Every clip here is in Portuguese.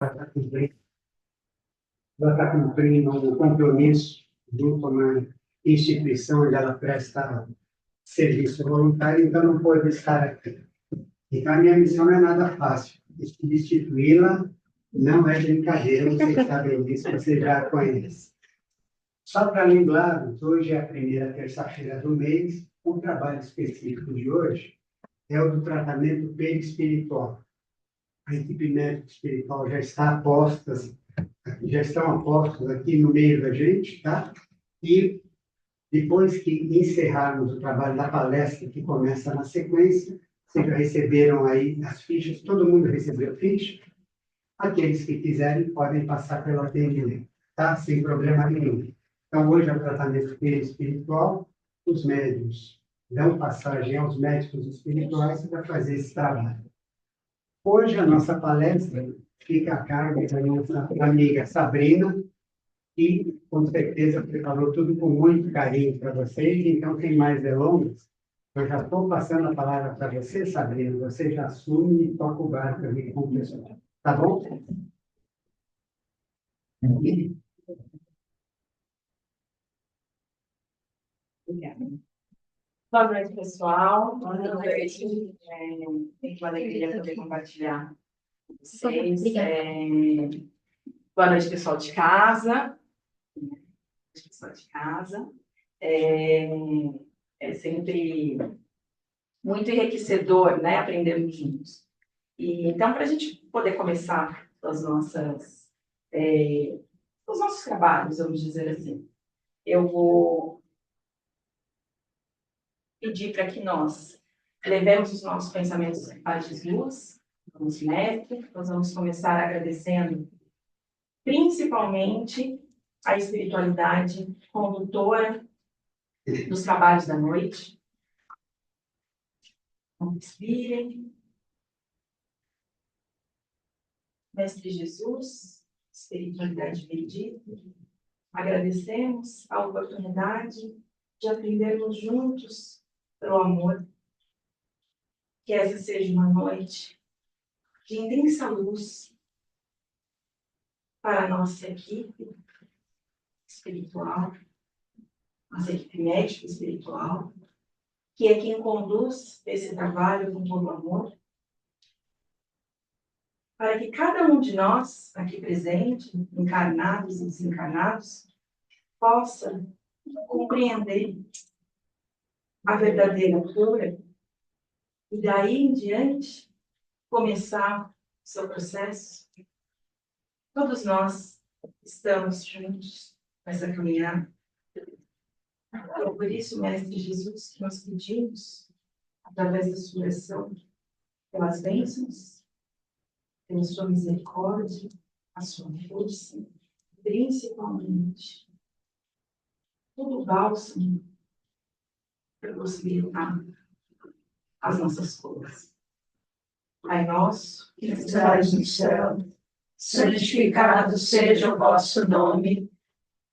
Ela está cumprindo um compromisso junto a uma instituição onde ela presta serviço voluntário, então não pode estar aqui. Então, a minha missão não é nada fácil. Substituí-la não é brincadeira, vocês sabem disso, vocês já conhecem. Só para lembrar, hoje é a primeira terça-feira do mês, o trabalho específico de hoje é o do tratamento perispiritual. A equipe médica espiritual já está apostas, já estão apostos aqui no meio da gente, tá? E depois que encerrarmos o trabalho da palestra, que começa na sequência, vocês já receberam aí as fichas, todo mundo recebeu ficha? Aqueles que quiserem podem passar pelo atendimento, tá? Sem problema nenhum. Então, hoje é o tratamento espiritual, os médios dão passagem aos médicos espirituais para fazer esse trabalho. Hoje, a nossa palestra fica a cargo da nossa amiga Sabrina, que, com certeza, preparou tudo com muito carinho para vocês. Então, sem mais delongas, eu já estou passando a palavra para você, Sabrina. Você já assume e toca o barco ali com o pessoal. Tá bom? Obrigada. Boa noite, pessoal. Boa noite. É uma alegria poder compartilhar com vocês. Boa noite, pessoal de casa. É sempre muito enriquecedor, né, aprendermos juntos. E, então, para a gente poder começar os nossos trabalhos, vamos dizer assim, eu vou pedir para que nós levemos os nossos pensamentos a Jesus, vamos mestre, nós vamos começar agradecendo principalmente a espiritualidade condutora dos trabalhos da noite. Inspirem. Mestre Jesus, espiritualidade bendita, agradecemos a oportunidade de aprendermos juntos pelo amor. Que essa seja uma noite de intensa luz para a nossa equipe espiritual, nossa equipe médica espiritual, que é quem conduz esse trabalho com todo amor, para que cada um de nós, aqui presente, encarnados e desencarnados, possa compreender a verdadeira cura e daí em diante começar o seu processo. Todos nós estamos juntos nessa caminhada. Então, por isso, Mestre Jesus, que nós pedimos, através da sua oração, pelas bênçãos, pela sua misericórdia, a sua força, principalmente, todo o bálsamo para possibilitar as nossas curas. Pai nosso, que estás no céu, santificado seja o vosso nome,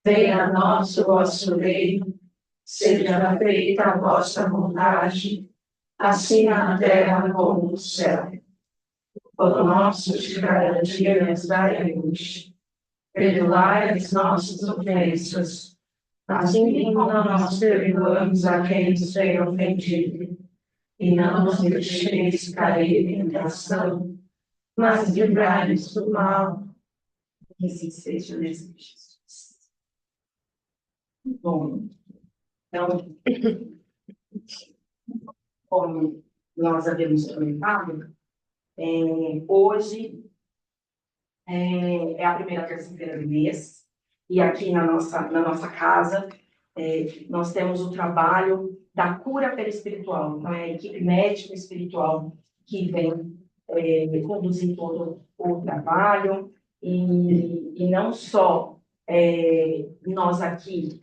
venha a nós o vosso reino, seja feita a vossa vontade, assim na terra como no céu. O nosso de cada dia nos dai hoje. Perdoai as nossas ofensas, assim como nós perdoamos a quem nos tem ofendido. E não nos deixeis cair em tentação, mas livrai-nos do mal. Que assim seja nesse Jesus. Bom, então, como nós havíamos comentado, hoje é a primeira terça-feira do mês, e aqui na nossa casa nós temos o trabalho da cura perispiritual. Então, é a equipe médica espiritual que vem conduzir todo o trabalho, e não só nós aqui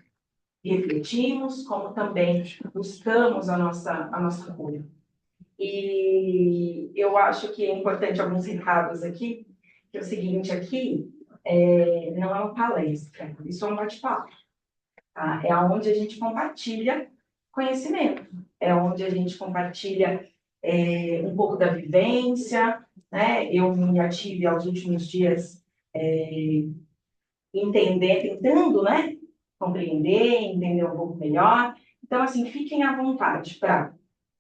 refletimos, como também buscamos a nossa cura. E eu acho que é importante alguns recados aqui, que é o seguinte, aqui não é uma palestra, isso é um bate-papo. Tá? É onde a gente compartilha conhecimento, é onde a gente compartilha um pouco da vivência, né? Eu me ative aos últimos dias tentando, né? Compreender, entender um pouco melhor. Então, assim, fiquem à vontade para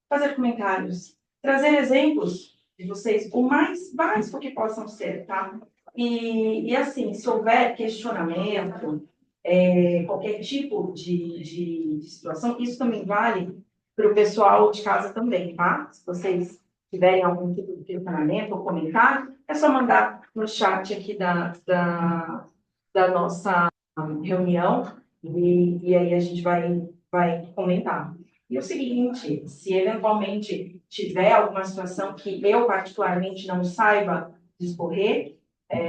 fazer comentários, trazer exemplos de vocês, o mais básico que possam ser, tá? E assim, se houver questionamento, qualquer tipo de situação, isso também vale para o pessoal de casa também, tá? Se vocês tiverem algum tipo de questionamento ou comentário, é só mandar no chat aqui da nossa reunião e aí a gente vai comentar. E o seguinte, se eventualmente tiver alguma situação que eu particularmente não saiba discorrer,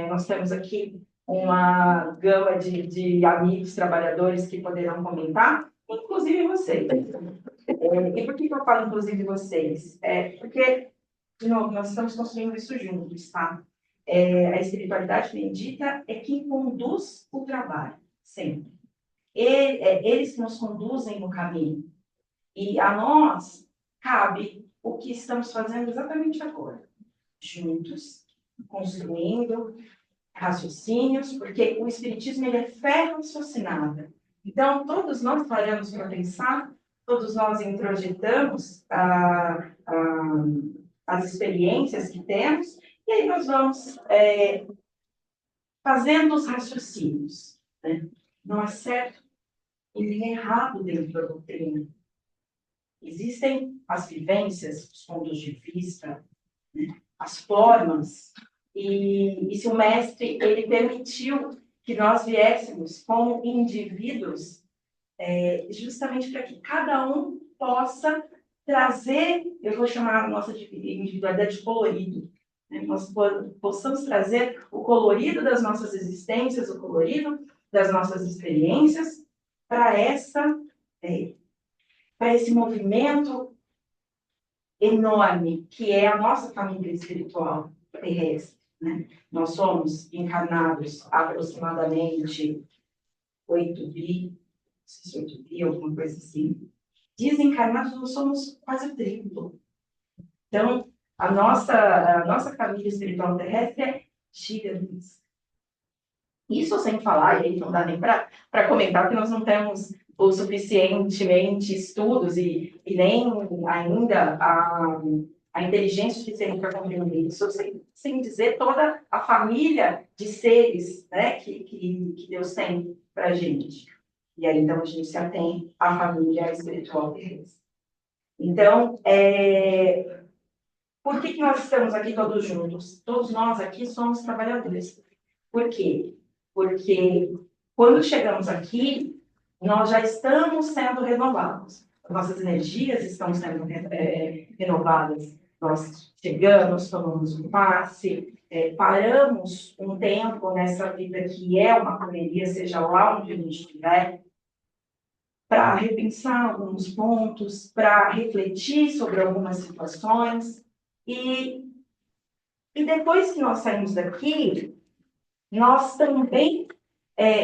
nós temos aqui uma gama de amigos trabalhadores que poderão comentar, inclusive vocês. E por que eu falo inclusive vocês? Porque, de novo, nós estamos construindo isso juntos, tá? A espiritualidade bendita é quem conduz o trabalho, sempre. Eles que nos conduzem no caminho. E a nós cabe o que estamos fazendo exatamente agora. Juntos, construindo raciocínios, porque o Espiritismo ele é fé raciocinada. Então, todos nós paramos para pensar, todos nós introjetamos as experiências que temos, e aí nós vamos fazendo os raciocínios. Né? Não há certo e nem errado dentro da doutrina. Existem as vivências, os pontos de vista, né? As formas, e se o mestre ele permitiu que nós viéssemos como indivíduos, justamente para que cada um possa trazer, eu vou chamar a nossa individualidade de colorido, né? Nós possamos trazer o colorido das nossas existências, o colorido das nossas experiências para para esse movimento enorme que é a nossa família espiritual terrestre. Né? Nós somos encarnados aproximadamente 8 bi, não sei se 8 bi, alguma coisa assim. Desencarnados, nós somos quase o triplo. Então, a nossa família espiritual terrestre é gigantesca. Isso sem falar, e aí não dá nem para comentar, porque nós não temos o suficientemente estudos e nem ainda a inteligência suficiente para compreender isso, sem dizer toda a família de seres, né, que Deus tem para a gente. E aí, então, a gente se atém à família espiritual terrestre. Então, por que nós estamos aqui todos juntos? Todos nós aqui somos trabalhadores. Por quê? Porque quando chegamos aqui, nós já estamos sendo renovados. Nossas energias estão sendo renovadas. Nós chegamos, tomamos um passe, paramos um tempo nessa vida que é uma correria, seja lá onde a gente estiver, para repensar alguns pontos, para refletir sobre algumas situações. E depois que nós saímos daqui, nós também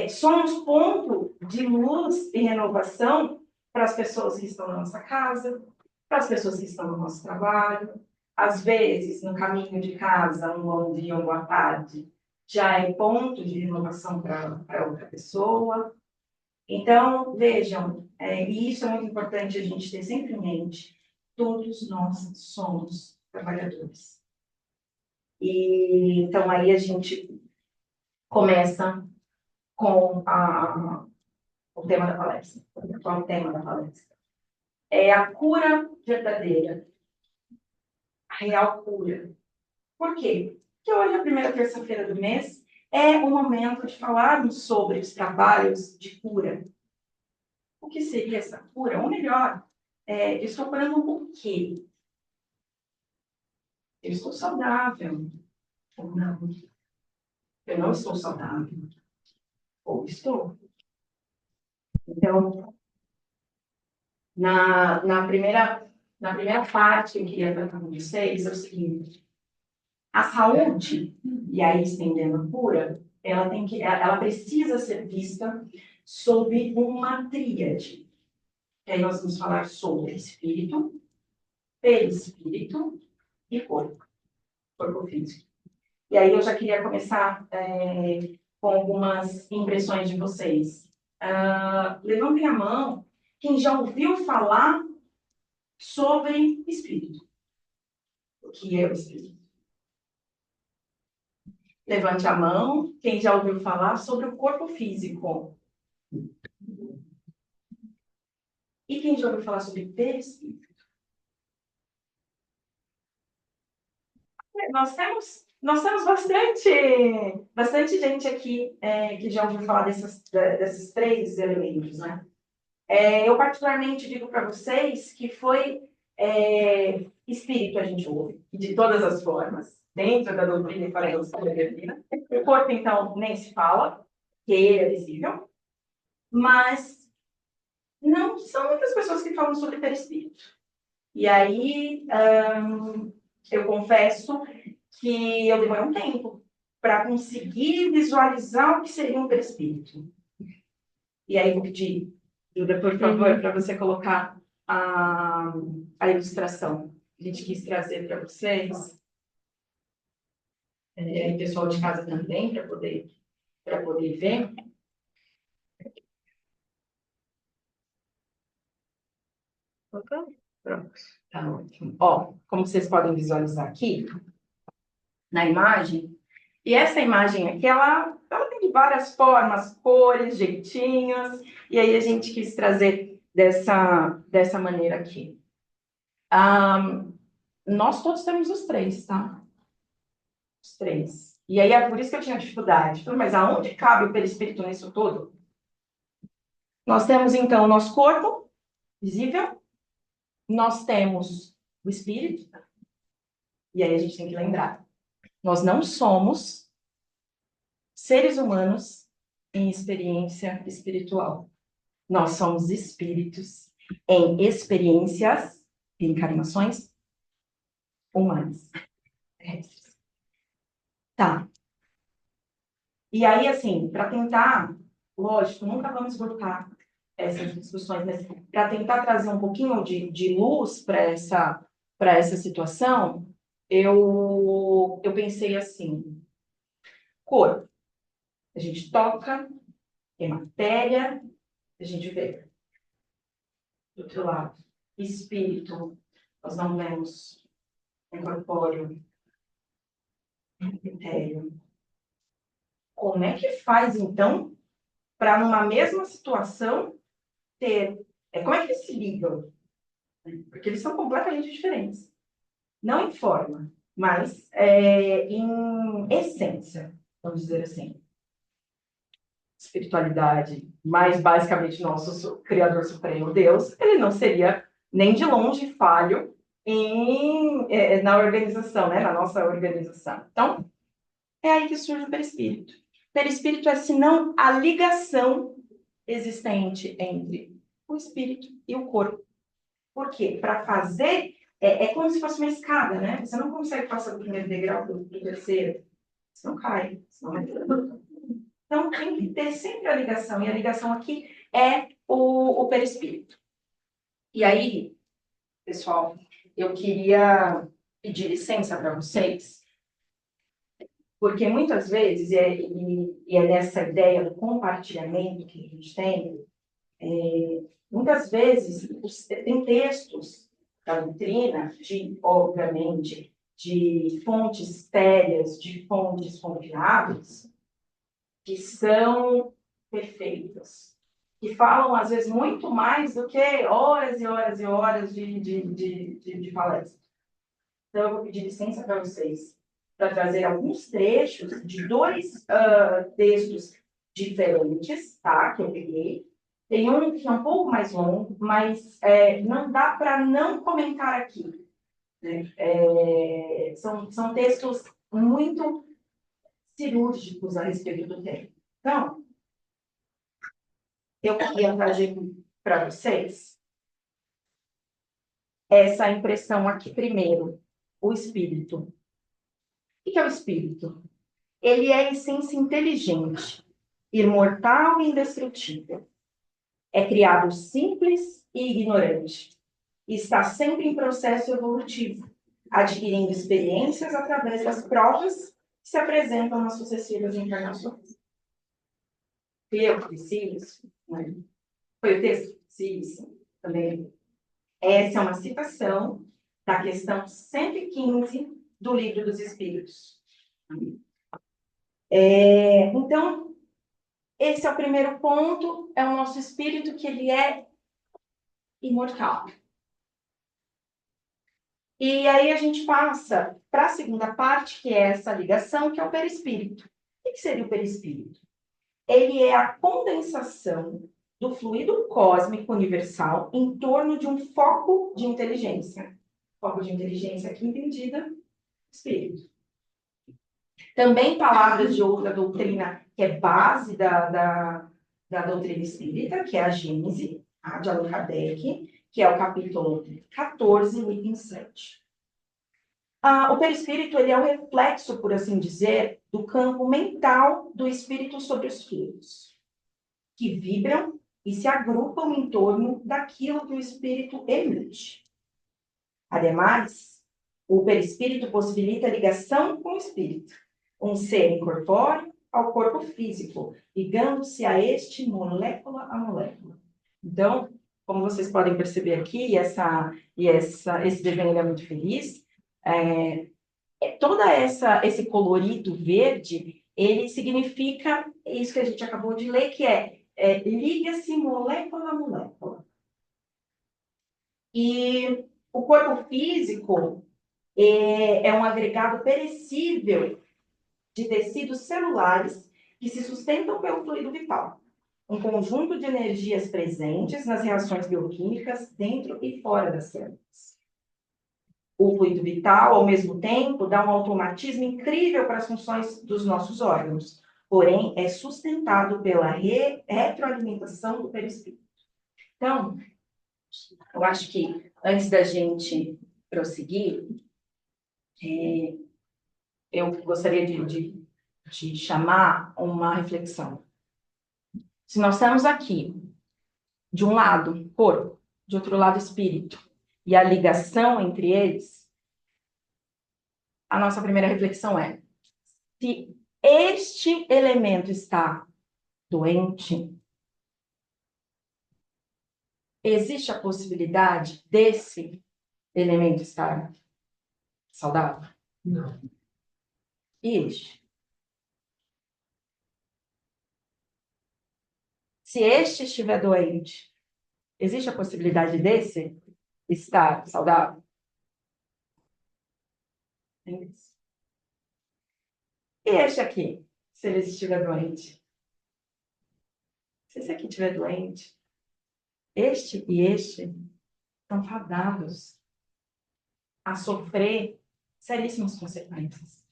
somos ponto de luz e renovação para as pessoas que estão na nossa casa, para as pessoas que estão no nosso trabalho. Às vezes, no caminho de casa, um bom dia, uma boa tarde, já é ponto de renovação para outra pessoa. Então, vejam, e isso é muito importante a gente ter sempre em mente, todos nós somos trabalhadores. E então, aí a gente começa com o tema da palestra. Qual é o tema da palestra? É a cura verdadeira. A real cura. Por quê? Porque hoje, a primeira terça-feira do mês, é o momento de falarmos sobre os trabalhos de cura. O que seria essa cura? Ou melhor, eu estou curando o quê? Eu estou saudável. Ou não? Eu não estou saudável. Ou estou. Então, na primeira parte que eu queria tratar com vocês é o seguinte: a saúde, e aí estendendo a cura, ela precisa ser vista sob uma tríade. E aí nós vamos falar sobre espírito, perispírito e corpo. corpo físico. E aí eu já queria começar com algumas impressões de vocês. Levantem a mão quem já ouviu falar sobre espírito. O que é o espírito? Levante a mão quem já ouviu falar sobre o corpo físico. E quem já ouviu falar sobre perispírito? Nós temos bastante gente aqui que já ouviu falar desses três elementos, né? Eu particularmente digo para vocês que foi espírito a gente ouve, de todas as formas, dentro da doutrina e fora da doutrina. O corpo, então, nem se fala, que ele é visível, mas não são muitas pessoas que falam sobre perispírito. E aí, eu confesso que eu demorei um tempo para conseguir visualizar o que seria um perispírito. E aí, vou pedir, Duda, por favor, para você colocar a ilustração que a gente quis trazer para vocês. E aí, pessoal de casa também, para poder ver. Pronto, tá ótimo. Ó, como vocês podem visualizar aqui, na imagem, e essa imagem aqui, ela tem de várias formas, cores, jeitinhos, e aí a gente quis trazer dessa maneira aqui. Nós todos temos os três, tá? Os três. E aí é por isso que eu tinha dificuldade. Mas aonde cabe o perispírito nisso tudo? Nós temos, então, o nosso corpo visível, nós temos o espírito, e aí a gente tem que lembrar, nós não somos seres humanos em experiência espiritual. Nós somos espíritos em experiências, encarnações humanas. Tá. E aí, assim, para tentar, lógico, nunca vamos esgotar essas discussões, mas para tentar trazer um pouquinho de luz para essa situação, eu pensei assim, corpo. A gente toca, tem matéria, a gente vê. Do outro lado, espírito, nós não vemos incorpóreo, etéreo. Como é que faz, então, para numa mesma situação ter... como é que eles se ligam? Porque eles são completamente diferentes. Não em forma, mas em essência, vamos dizer assim. Espiritualidade, mais basicamente nosso Criador Supremo, Deus, ele não seria nem de longe falho na organização, né? Na nossa organização. Então, é aí que surge o perispírito. Perispírito é, senão, a ligação existente entre o espírito e o corpo. Por quê? Para fazer, é como se fosse uma escada, né? Você não consegue passar do primeiro degrau para o terceiro. Você não cai, senão vai ter. Então, tem que ter sempre a ligação. E a ligação aqui é o perispírito. E aí, pessoal, eu queria pedir licença para vocês, porque muitas vezes, e é nessa ideia do compartilhamento que a gente tem, muitas vezes tem textos da doutrina, obviamente, de fontes sérias, de fontes confiáveis, que são perfeitas, que falam, às vezes, muito mais do que horas e horas e horas de palestra. Então, eu vou pedir licença para vocês, para trazer alguns trechos de dois textos diferentes, tá? Que eu peguei. Tem um que é um pouco mais longo, mas não dá para não comentar aqui. Né? São textos muito cirúrgicos a respeito do tema. Então, eu queria trazer para vocês essa impressão aqui primeiro, o espírito. O que é o espírito? Ele é a essência inteligente, imortal e indestrutível. É criado simples e ignorante. E está sempre em processo evolutivo. adquirindo experiências através das provas que se apresentam nas sucessivas encarnações. Fui eu que disse isso? Né? Foi o texto que disse isso? Também. Essa é uma citação da questão 115 do Livro dos Espíritos. Então, esse é o primeiro ponto, é o nosso espírito que ele é imortal. E aí a gente passa para a segunda parte, que é essa ligação, que é o perispírito. O que seria o perispírito? Ele é a condensação do fluido cósmico universal em torno de um foco de inteligência. Foco de inteligência aqui entendida, espírito. Também palavras de outra doutrina, que é base da doutrina espírita, que é a Gênese, de Allan Kardec, que é o capítulo 14, item 7. O perispírito ele é o reflexo, por assim dizer, do campo mental do espírito sobre os fluidos, que vibram e se agrupam em torno daquilo que o espírito emite. Ademais, o perispírito possibilita a ligação com o espírito, um ser incorpóreo ao corpo físico, ligando-se a este molécula a molécula. Então, como vocês podem perceber aqui, esse desenho é muito feliz, esse colorido verde, ele significa isso que a gente acabou de ler, que liga-se molécula a molécula. E o corpo físico é um agregado perecível de tecidos celulares que se sustentam pelo fluido vital. Um conjunto de energias presentes nas reações bioquímicas dentro e fora das células. O fluido vital, ao mesmo tempo, dá um automatismo incrível para as funções dos nossos órgãos, porém, é sustentado pela retroalimentação do perispírito. Então, eu acho que, antes da gente prosseguir, eu gostaria de chamar uma reflexão. Se nós estamos aqui, de um lado, corpo, de outro lado, espírito, e a ligação entre eles, a nossa primeira reflexão é: se este elemento está doente, existe a possibilidade desse elemento estar saudável? Não. E este? Se este estiver doente, existe a possibilidade desse estar saudável? E este aqui, se ele estiver doente? Se esse aqui estiver doente, este e este estão fadados a sofrer seríssimas consequências.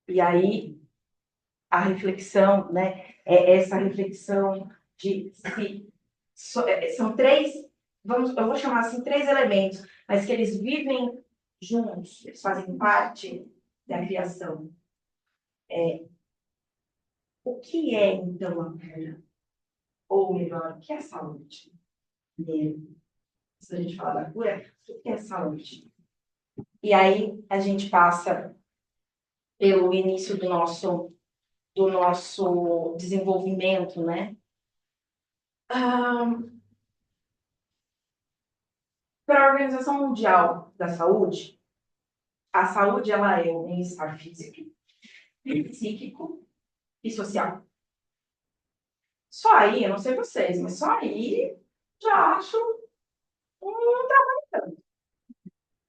E aí, a reflexão, né, é essa reflexão de se são três, eu vou chamar assim, três elementos, mas que eles vivem juntos, eles fazem parte da criação. O que é, então, a cura? Ou melhor, o que é saúde? Se a gente falar da cura, o que é saúde? E aí, a gente passa pelo início do nosso desenvolvimento, né? Para a Organização Mundial da Saúde, a saúde ela é o bem-estar físico, psíquico e social. Só aí, eu não sei vocês, mas só aí já acho um trabalho.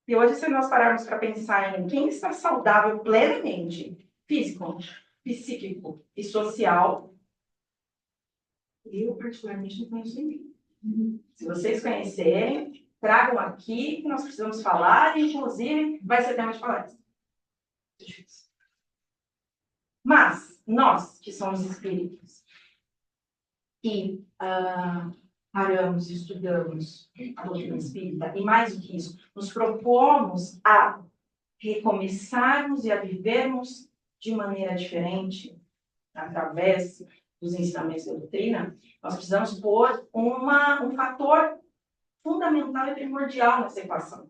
E hoje, se nós pararmos para pensar em quem está saudável plenamente, físico, psíquico e social, eu particularmente não conheço ninguém. Se vocês conhecerem, tragam aqui que nós precisamos falar, e inclusive vai ser tema de palestra. Mas nós, que somos espíritos, e paramos, estudamos a doutrina espírita, e mais do que isso, nos propomos a recomeçarmos e a vivermos de maneira diferente, através dos ensinamentos da doutrina, nós precisamos pôr um fator fundamental e primordial nessa equação,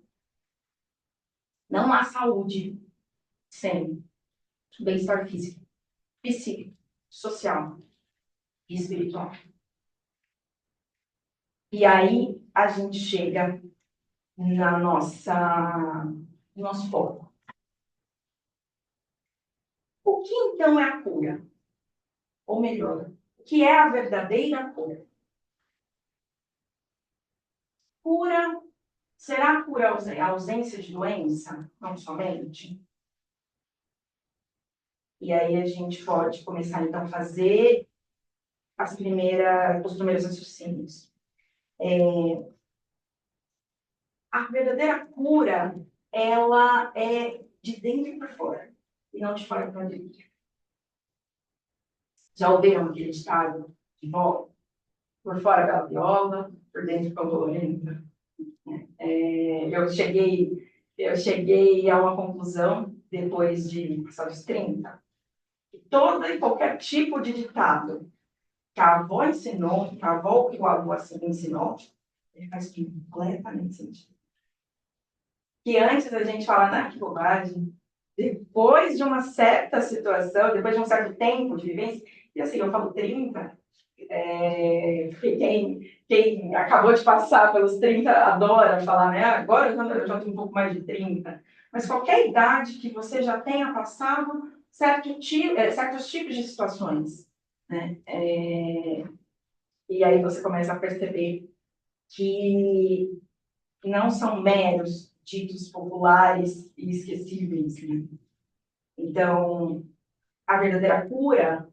Não há saúde sem bem-estar físico, psíquico, social e espiritual. E aí a gente chega no nosso foco. O que então é a cura? Ou melhor, o que é a verdadeira cura? Cura, será cura a ausência de doença? Não somente? E aí a gente pode começar então a fazer os primeiros raciocínios. A verdadeira cura, ela é de dentro para fora, e não de fora para dentro. Já ouviram aquele ditado de vó? Por fora pela viola, por dentro pela dolenta. Eu cheguei a uma conclusão, depois de passar dos 30, que todo e qualquer tipo de ditado que a avó ensinou, que a avó e o avô assim ensinou, ele faz completamente sentido. Que antes a gente fala, né, que bobagem. Depois de uma certa situação, depois de um certo tempo de vivência, e assim, eu falo 30, porque quem acabou de passar pelos 30 adora falar, né? Agora eu já tenho um pouco mais de 30. Mas qualquer idade que você já tenha passado certos tipos de situações, né? E aí você começa a perceber que não são meros ditos populares e esquecíveis, né? Então, a verdadeira cura,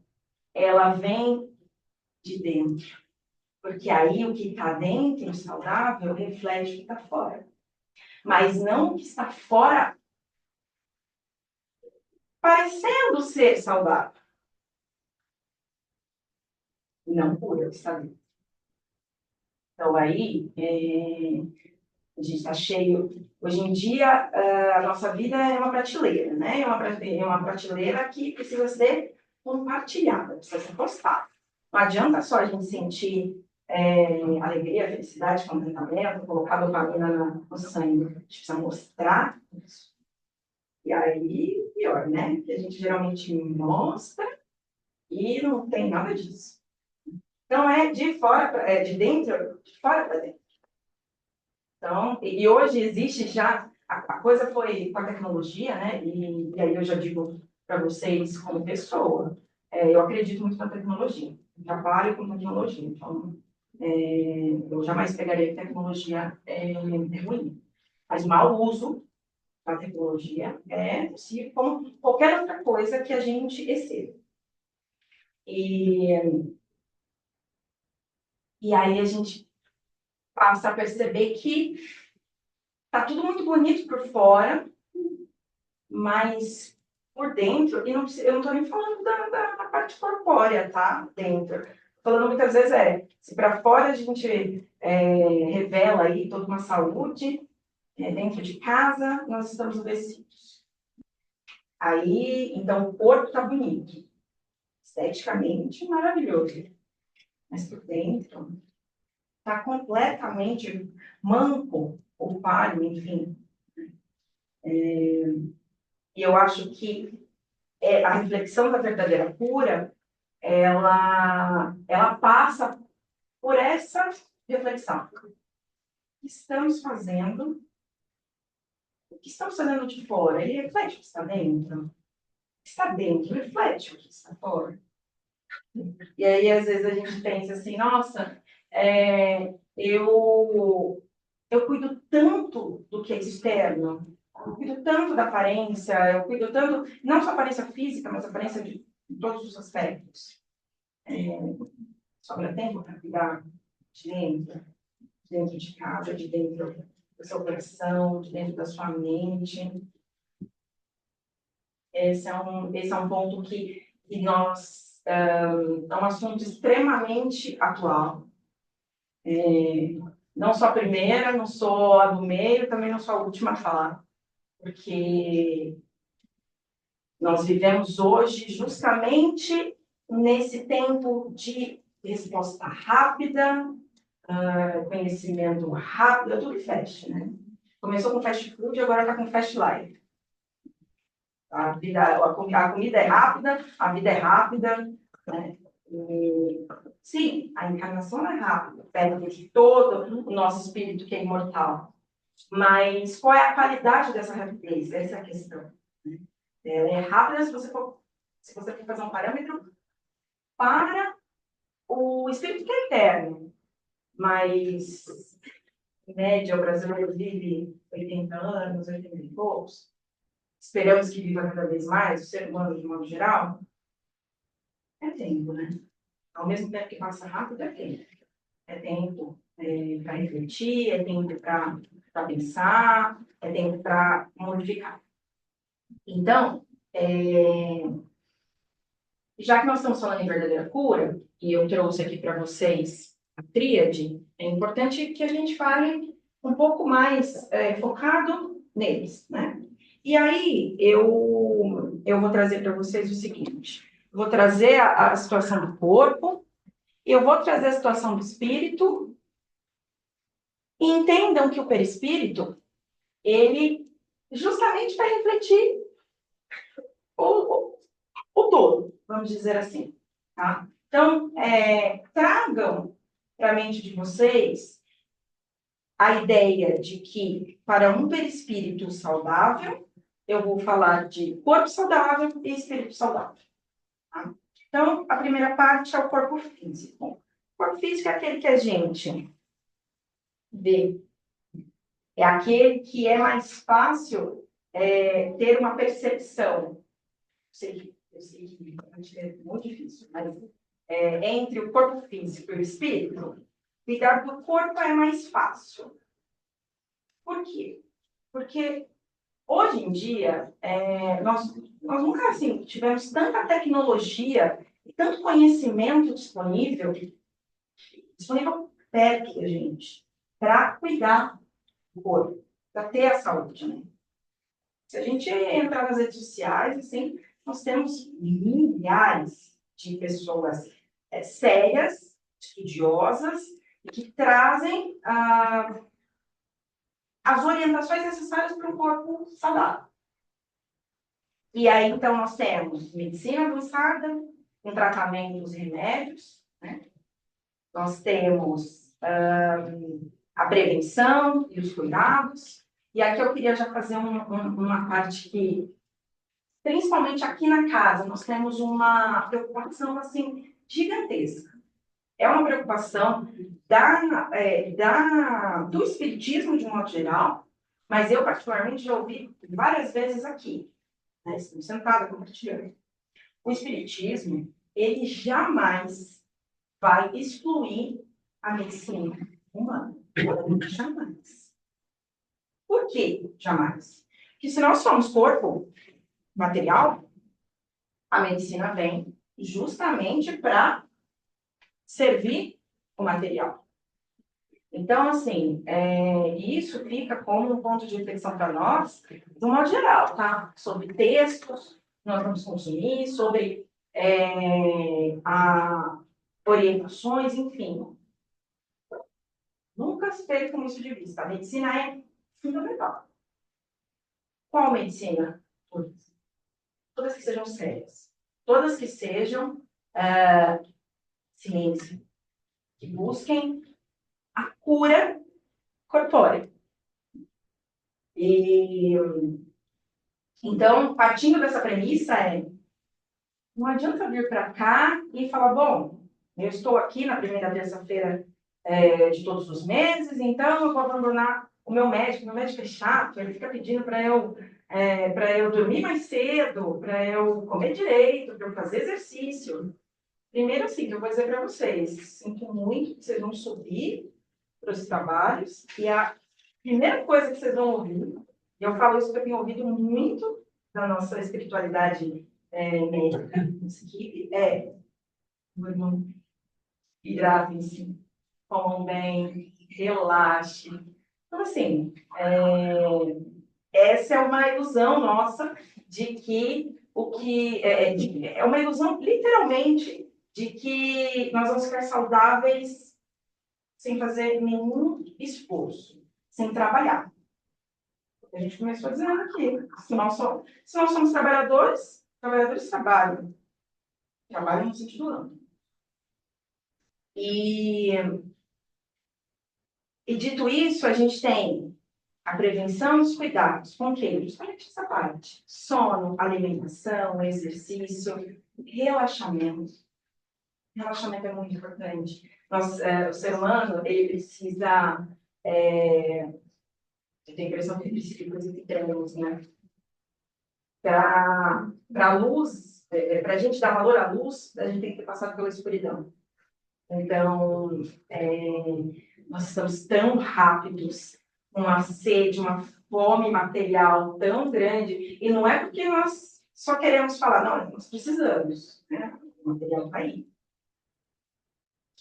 ela vem de dentro. Porque aí o que está dentro, saudável, reflete o que está fora. Mas não o que está fora parecendo ser saudável. Não cura o que está dentro. Então aí, a gente está cheio. Hoje em dia, a nossa vida é uma prateleira, né? É uma prateleira que precisa ser compartilhada, precisa ser postada. Não adianta só a gente sentir alegria, felicidade, contentamento, colocar dopamina no sangue. A gente precisa mostrar isso. E aí, pior, né? Que a gente geralmente mostra e não tem nada disso. Então, de dentro, de fora para dentro. Então, e hoje existe já, a coisa foi com a tecnologia, né? E aí eu já digo para vocês, como pessoa, eu acredito muito na tecnologia. Eu trabalho com tecnologia. Então, eu jamais pegaria que tecnologia é ruim. Mas mau uso da tecnologia é possível, como qualquer outra coisa que a gente receba. E aí a gente passa a perceber que tá tudo muito bonito por fora, mas por dentro, eu não estou nem falando da parte corpórea, tá? Dentro. Falando muitas vezes se para fora a gente revela aí toda uma saúde, dentro de casa nós estamos adoecidos. Aí, então, o corpo está bonito, esteticamente maravilhoso, mas por dentro está completamente manco ou falho, enfim. E eu acho que a reflexão da verdadeira cura, ela passa por essa reflexão. O que estamos fazendo? O que estamos fazendo de fora? Ele reflete o que está dentro? O que está dentro reflete o que está fora. E aí, às vezes, a gente pensa assim, nossa, eu cuido tanto do que é externo, eu cuido tanto da aparência, eu cuido tanto, não só a aparência física, mas a aparência de todos os aspectos. Sobra tempo para cuidar de dentro de casa, de dentro do seu coração, de dentro da sua mente. Esse é um ponto que é um assunto extremamente atual. Não sou a primeira, não sou a do meio, também não sou a última a falar, porque nós vivemos hoje justamente nesse tempo de resposta rápida, conhecimento rápido, é tudo flash, né? Começou com fast food, agora está com fast life. A comida é rápida, a vida é rápida, né? E, sim, a encarnação é rápida, perto de todo o nosso espírito que é imortal. Mas qual é a qualidade dessa rapidez? Essa é a questão. Ela é rápida se você for fazer um parâmetro para o espírito que é eterno. Mas, em média, o brasileiro vive 80 anos, 80 e poucos. Esperamos que viva cada vez mais, o ser humano, de modo geral. É tempo, né? Ao mesmo tempo que passa rápido, é tempo. É tempo para refletir, é tempo para pensar, é tempo para modificar. Então, já que nós estamos falando em verdadeira cura, e eu trouxe aqui para vocês a tríade, é importante que a gente fale um pouco mais focado neles, né? E aí, eu vou trazer para vocês o seguinte, vou trazer a situação do corpo, eu vou trazer a situação do espírito, e entendam que o perispírito, ele justamente vai refletir o, o todo, vamos dizer assim, tá? Então, tragam para a mente de vocês a ideia de que, para um perispírito saudável, eu vou falar de corpo saudável e espírito saudável. Tá? Então, a primeira parte é o corpo físico. O corpo físico é aquele que a gente vê. É aquele que é mais fácil ter uma percepção. Eu sei que é muito difícil, mas entre o corpo físico e o espírito, cuidar do corpo é mais fácil. Por quê? Porque hoje em dia, nós nunca assim, tivemos tanta tecnologia e tanto conhecimento disponível perto da gente, para cuidar do corpo, para ter a saúde, né? Se a gente entrar nas redes sociais, assim, nós temos milhares de pessoas sérias, estudiosas, e que trazem as orientações necessárias para um corpo saudável. E aí, então, nós temos medicina avançada, com tratamentos e remédios, né? Nós temos a prevenção e os cuidados. E aqui eu queria já fazer uma parte que, principalmente aqui na casa, nós temos uma preocupação assim, gigantesca. É uma preocupação do espiritismo, de um modo geral, mas eu, particularmente, já ouvi várias vezes aqui, né? Estamos sentada compartilhando. O espiritismo, ele jamais vai excluir a medicina humana. Jamais. Por quê? Jamais. Porque se nós somos corpo material, a medicina vem justamente para servir o material. Então, assim, isso fica como um ponto de reflexão para nós, de um modo geral, tá? Sobre textos que nós vamos consumir, sobre orientações, enfim. Nunca se teve com isso de vista. A medicina é fundamental. Qual medicina? Todas. Todas que sejam sérias. Todas que sejam ciência. Que busquem a cura corpórea. E, então, partindo dessa premissa, não adianta vir para cá e falar, bom, eu estou aqui na primeira terça-feira de todos os meses, então eu vou abandonar o meu médico é chato, ele fica pedindo para eu dormir mais cedo, para eu comer direito, para eu fazer exercício. Primeiro, assim, que eu vou dizer para vocês, sinto muito que vocês vão subir para os trabalhos, e a primeira coisa que vocês vão ouvir, e eu falo isso porque eu tenho ouvido muito da nossa espiritualidade médica, nessa equipe, meu irmão, hidratem-se, comam bem, relaxe. Então, assim, essa é uma ilusão nossa de que é uma ilusão, literalmente, de que nós vamos ficar saudáveis sem fazer nenhum esforço, sem trabalhar. A gente começou dizendo aqui, se nós somos trabalhadores, trabalhadores trabalham no sentido amplo. E dito isso, a gente tem a prevenção e os cuidados com quem? Principalmente essa parte. Sono, alimentação, exercício, relaxamento. Relaxamento é muito importante. O ser humano, ele precisa... eu tenho a impressão que ele precisa de coisas pequenas, né? Para a luz, para a gente dar valor à luz, a gente tem que ter passado pela escuridão. Então, nós estamos tão rápidos, com uma sede, uma fome material tão grande, e não é porque nós só queremos falar, não, nós precisamos, né? O material está aí.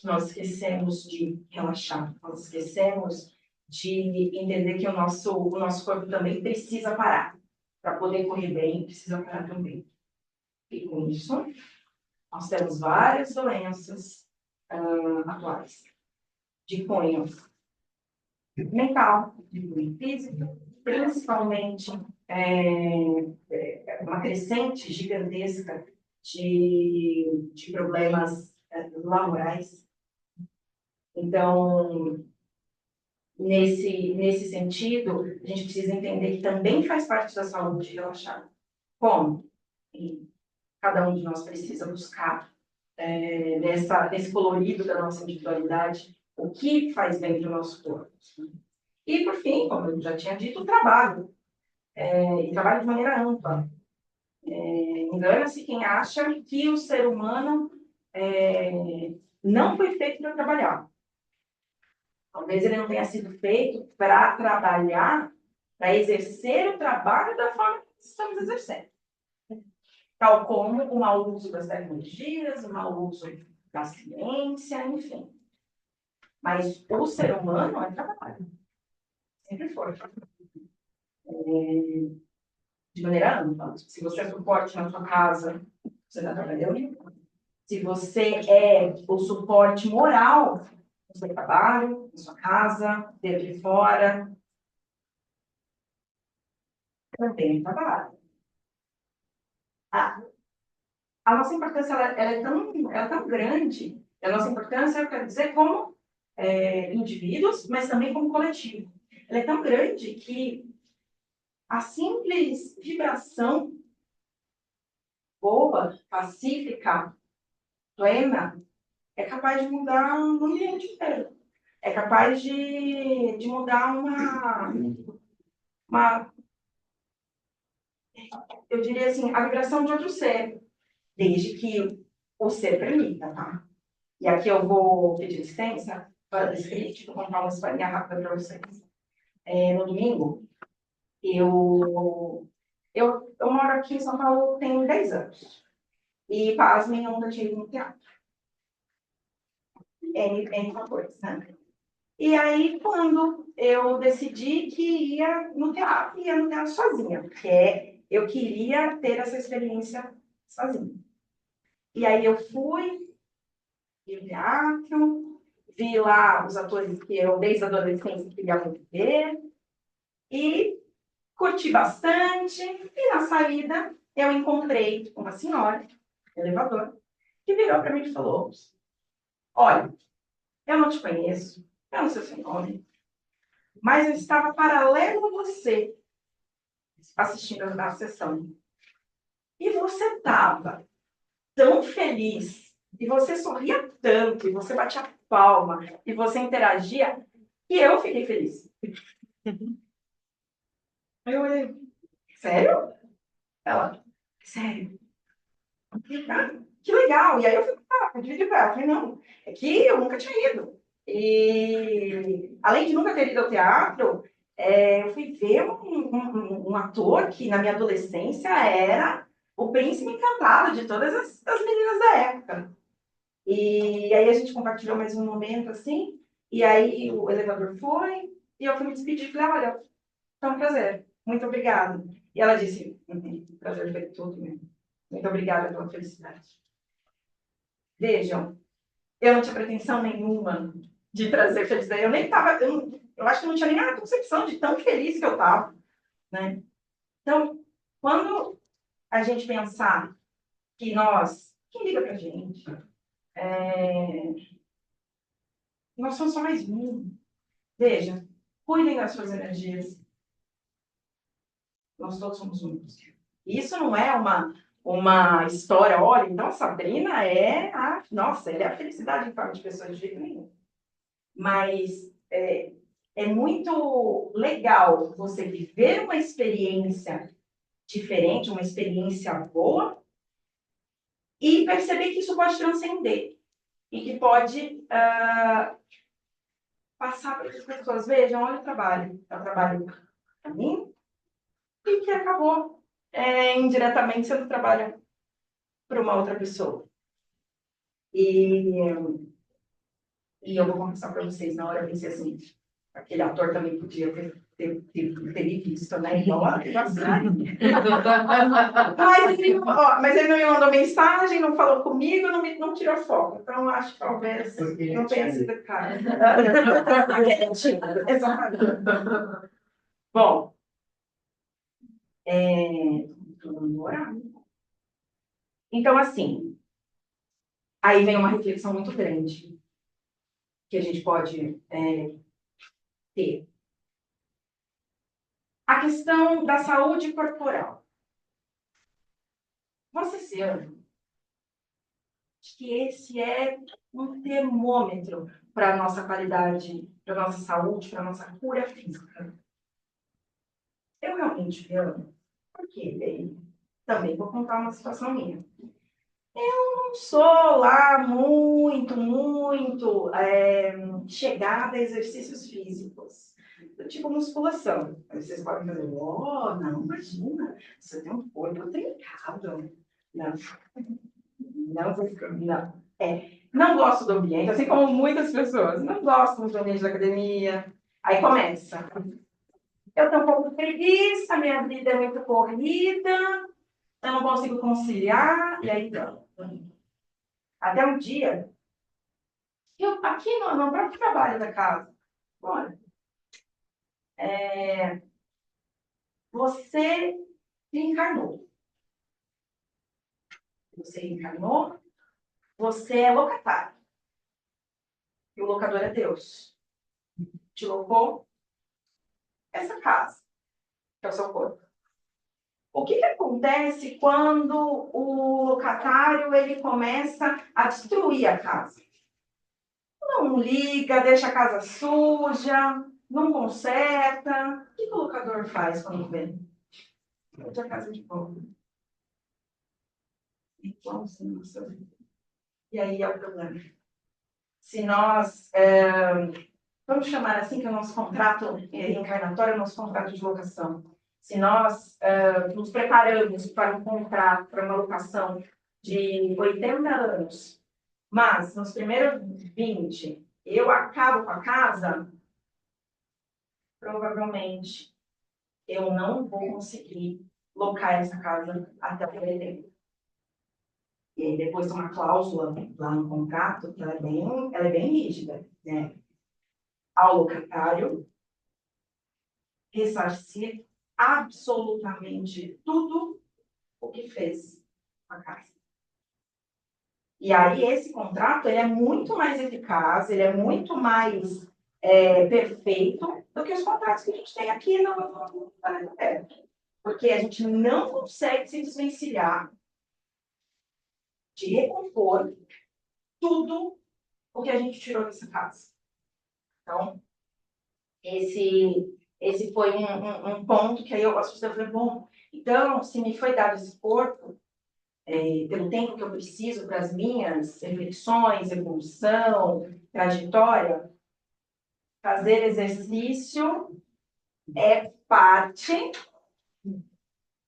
Nós esquecemos de relaxar, nós esquecemos de entender que o nosso corpo também precisa parar. Para poder correr bem, precisa parar também. E com isso, nós temos várias doenças atuais, de cunho mental, de cunho físico, principalmente uma crescente gigantesca de problemas laborais. Então, nesse sentido, a gente precisa entender que também faz parte da saúde relaxar. Como? E cada um de nós precisa buscar nesse colorido da nossa individualidade o que faz bem para o nosso corpo. E, por fim, como eu já tinha dito, o trabalho. E trabalho de maneira ampla. Engana-se quem acha que o ser humano não foi feito para trabalhar. Talvez ele não tenha sido feito para trabalhar, para exercer o trabalho da forma que estamos exercendo. Tal como o mau uso das tecnologias, o mau uso da ciência, enfim. Mas o ser humano é trabalho. Sempre foi. De maneira ampla. Se você é suporte na sua casa, você está trabalhando. Se você é o suporte moral no seu trabalho, na sua casa, dentro e fora, também é trabalho. A nossa importância ela é tão grande, a nossa importância, eu quero dizer, como indivíduos, mas também como coletivo. Ela é tão grande que a simples vibração boa, pacífica, plena, é capaz de mudar um ambiente inteiro. É capaz de mudar eu diria assim, a vibração de outro ser, desde que o ser permita, tá? E aqui eu vou pedir licença para o script, vou contar uma historinha rápida para vocês. No domingo, eu moro aqui em São Paulo tem 10 anos. E, pasmem, eu nunca tinha ido no teatro. N fatores, né? E aí, quando eu decidi que ia no teatro sozinha, porque eu queria ter essa experiência sozinha. E aí eu fui no teatro, vi lá os atores que eu, desde a adolescência, queria muito ver, e curti bastante. E na saída, eu encontrei uma senhora, no elevador, que virou para mim e falou: olha, eu não te conheço, eu não sei o seu nome, mas eu estava paralelo a você, assistindo a sessão. E você estava tão feliz, e você sorria tanto, e você batia palma, e você interagia, e eu fiquei feliz. Aí eu olhei: sério? Ela: sério? Que legal. E aí eu fui dividir com ela. Eu falei: não, é que eu nunca tinha ido. E além de nunca ter ido ao teatro, eu fui ver um ator que na minha adolescência era o príncipe encantado de todas as meninas da época. E aí a gente compartilhou mais um momento assim, e aí o elevador foi, e eu fui me despedir e falei: olha, foi um prazer, muito obrigada. E ela disse: o prazer foi tudo mesmo. Muito obrigada pela felicidade. Vejam, eu não tinha pretensão nenhuma de trazer felicidade. Eu nem estava, eu acho que não tinha nem a concepção de tão feliz que eu estava. né? Então, quando a gente pensar que quem liga pra gente, nós somos só mais um. Veja, cuidem das suas energias. Nós todos somos únicos. Isso não é uma história, olha, então a Sabrina nossa, ela é a felicidade em forma de pessoa de jeito nenhum. Mas é muito legal você viver uma experiência diferente, uma experiência boa, e perceber que isso pode transcender e que pode passar para as pessoas. Vejam, olha o trabalho. É o trabalho para mim e que acabou indiretamente sendo trabalho para uma outra pessoa. E eu vou confessar para vocês, na hora eu pensei assim, aquele ator também podia ter visto, né? Igual a mas ele não me mandou mensagem, não falou comigo, não tirou foto. Então, acho que talvez não tenha sido o caso. Exatamente. Bom, então, assim, aí vem uma reflexão muito grande que a gente pode ter. A questão da saúde corporal. Você sabe que esse é um termômetro para a nossa qualidade, para a nossa saúde, para a nossa cura física. Eu realmente amo, porque também vou contar uma situação minha. Eu não sou lá muito chegada a exercícios físicos, tipo musculação. Aí vocês podem fazer, não, imagina, você tem um corpo trincado. Não, não. Não gosto do ambiente, assim como muitas pessoas. Não gosto do ambiente da academia. Aí começa. Eu tenho um pouco de preguiça, minha vida é muito corrida, eu não consigo conciliar, e aí não. Até um dia, aqui no próprio trabalho da casa, olha, você reencarnou. Você reencarnou, você é locatário. E o locador é Deus. Te locou essa casa, que é o seu corpo. O que acontece quando o locatário ele começa a destruir a casa? Não liga, deixa a casa suja, não conserta. O que o locador faz quando vem? Deixa a casa de volta. E aí é o problema. Se nós, vamos chamar assim, que é o nosso contrato reencarnatório, é o nosso contrato de locação. Se nós nos preparamos para um contrato, para uma locação de 80 anos, mas nos primeiros 20 eu acabo com a casa, provavelmente eu não vou conseguir locar essa casa até o tempo. E aí depois tem uma cláusula lá no contrato que ela é bem rígida, né? Ao locatário ressarcir absolutamente tudo o que fez com a casa. E aí esse contrato ele é muito mais eficaz, ele é muito mais perfeito do que os contratos que a gente tem aqui no planeta Terra. Porque a gente não consegue se desvencilhar de recompor tudo o que a gente tirou dessa casa. Então, esse foi um ponto que aí eu assustei, eu falei, bom, então, se me foi dado esse corpo, pelo tempo que eu preciso para as minhas reflexões, evolução, trajetória, fazer exercício é parte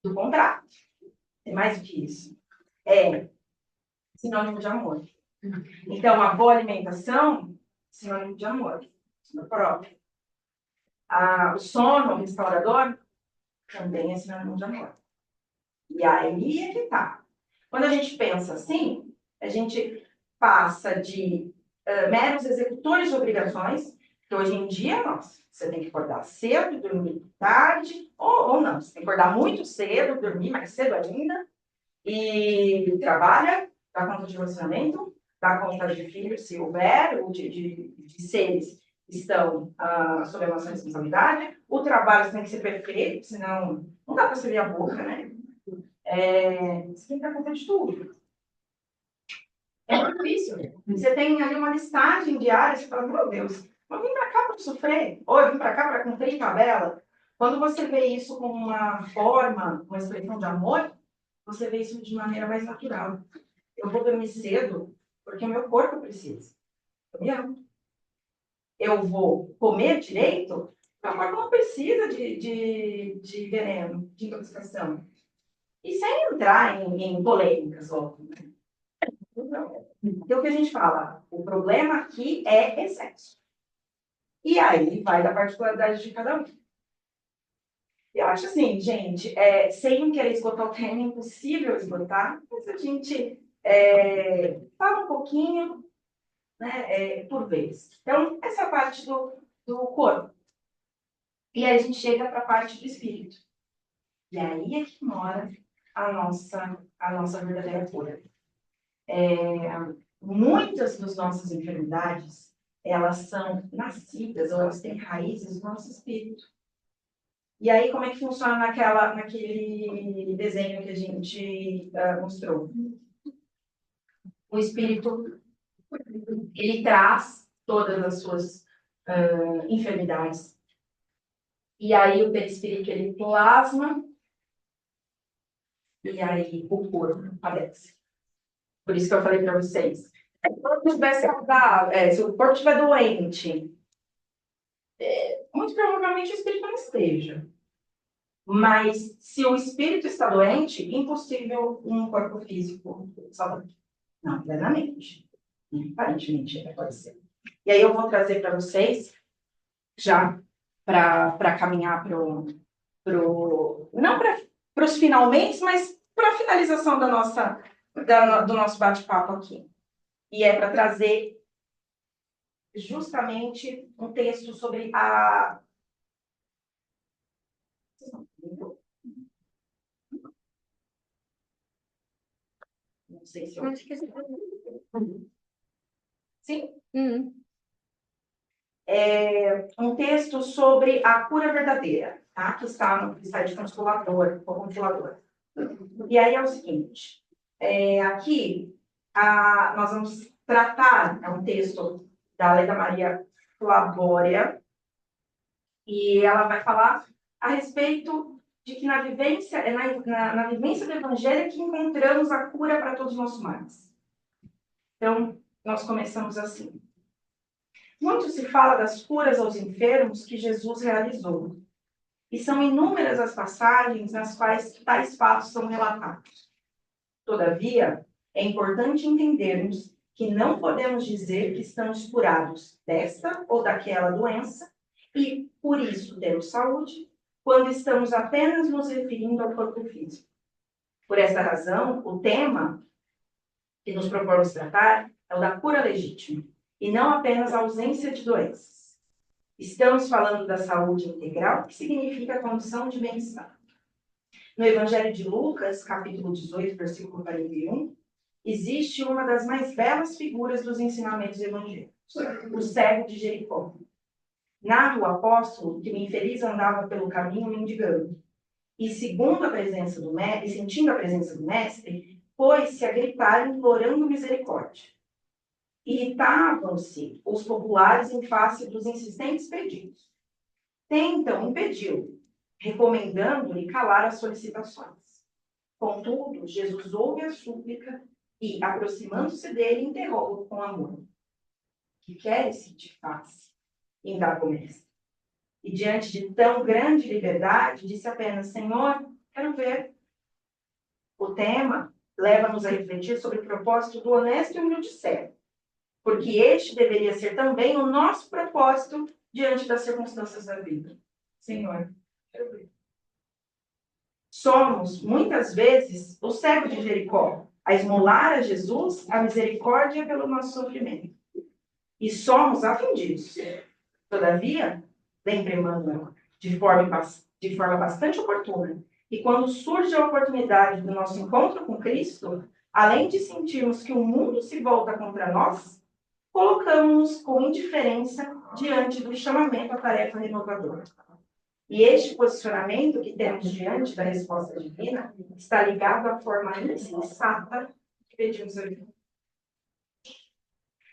do contrato. É mais do que isso. É sinônimo de amor. Então, a boa alimentação, sinônimo de amor. Amor próprio. O sono restaurador também é sinônimo de amor. E aí é que tá. Quando a gente pensa assim, a gente passa de meros executores de obrigações Porque hoje em dia, nossa, você tem que acordar cedo, dormir tarde, ou não, você tem que acordar muito cedo, dormir mais cedo ainda, e trabalha, dá conta de relacionamento, dá conta de filhos, se houver, ou de seres que estão sob a nossa responsabilidade. O trabalho tem que ser perfeito, senão não dá para servir a boca, né? Você tem que dar conta de tudo. É difícil. Você tem ali uma listagem diária, você fala, meu Deus, eu vim para cá para sofrer, ou eu vim para cá para cumprir tabela. Quando você vê isso como uma forma, uma expressão de amor, você vê isso de maneira mais natural. Eu vou dormir cedo porque o meu corpo precisa. Entendeu? Eu vou comer direito porque o corpo não precisa de veneno, de intoxicação. E sem entrar em polêmicas, óbvio. Né? Então, o que a gente fala? O problema aqui é excesso. E aí vai da particularidade de cada um. Eu acho assim, gente, sem querer esgotar o tema, é impossível esgotar, mas a gente fala um pouquinho, né, por vez. Então, essa parte do corpo. E aí a gente chega para a parte do espírito. E aí é que mora a nossa verdadeira cura. Muitas das nossas enfermidades, elas são nascidas, ou elas têm raízes no nosso espírito. E aí, como é que funciona naquele desenho que a gente mostrou? O espírito, ele traz todas as suas enfermidades. E aí, o perispírito, ele plasma, e aí o corpo padece. Por isso que eu falei para vocês. Se o corpo estiver saudável, se o corpo estiver doente, muito provavelmente o espírito não esteja. Mas se o espírito está doente, impossível um corpo físico saudável. Não, plenamente. Aparentemente, pode ser. E aí eu vou trazer para vocês, já para caminhar não para os finalmente, mas para a finalização do nosso bate-papo aqui. E é para trazer justamente um texto sobre a... Não sei se eu... Sim? Um texto sobre a cura verdadeira, tá? Que está no site Consolador, ou Consolador. E aí é o seguinte, aqui nós vamos tratar, é um texto da Leda Maria Flabória, e ela vai falar a respeito de que na vivência do Evangelho é que encontramos a cura para todos os nossos males. Então, nós começamos assim. Muito se fala das curas aos enfermos que Jesus realizou. E são inúmeras as passagens nas quais tais fatos são relatados. Todavia, é importante entendermos que não podemos dizer que estamos curados desta ou daquela doença e, por isso, temos saúde, quando estamos apenas nos referindo ao corpo físico. Por essa razão, o tema que nos propomos tratar é o da cura legítima, e não apenas a ausência de doenças. Estamos falando da saúde integral, que significa a condição de bem-estar. No Evangelho de Lucas, capítulo 18, versículo 41, existe uma das mais belas figuras dos ensinamentos evangélicos, o cego de Jericó. Narra o apóstolo que o infeliz andava pelo caminho mendigando, e sentindo a presença do mestre, pôs-se a gritar implorando misericórdia. Irritavam-se os populares em face dos insistentes pedidos. Tentam impedi-lo, recomendando-lhe calar as solicitações. Contudo, Jesus ouve a súplica e, aproximando-se dele, interroga-o com amor. Que queres que te faça? Indagou o mestre. E diante de tão grande liberdade, disse apenas, Senhor, quero ver. O tema leva-nos a refletir sobre o propósito do honesto e humilde servo, porque este deveria ser também o nosso propósito diante das circunstâncias da vida. Senhor, quero ver. Somos, muitas vezes, o cego de Jericó, a esmolar a Jesus a misericórdia pelo nosso sofrimento. E somos atendidos. Todavia, lembre Emmanuel, de forma bastante oportuna, e quando surge a oportunidade do nosso encontro com Cristo, além de sentirmos que o mundo se volta contra nós, colocamos-nos com indiferença diante do chamamento à tarefa renovadora. E este posicionamento que temos diante da resposta divina está ligado à forma insensata que pedimos a vida.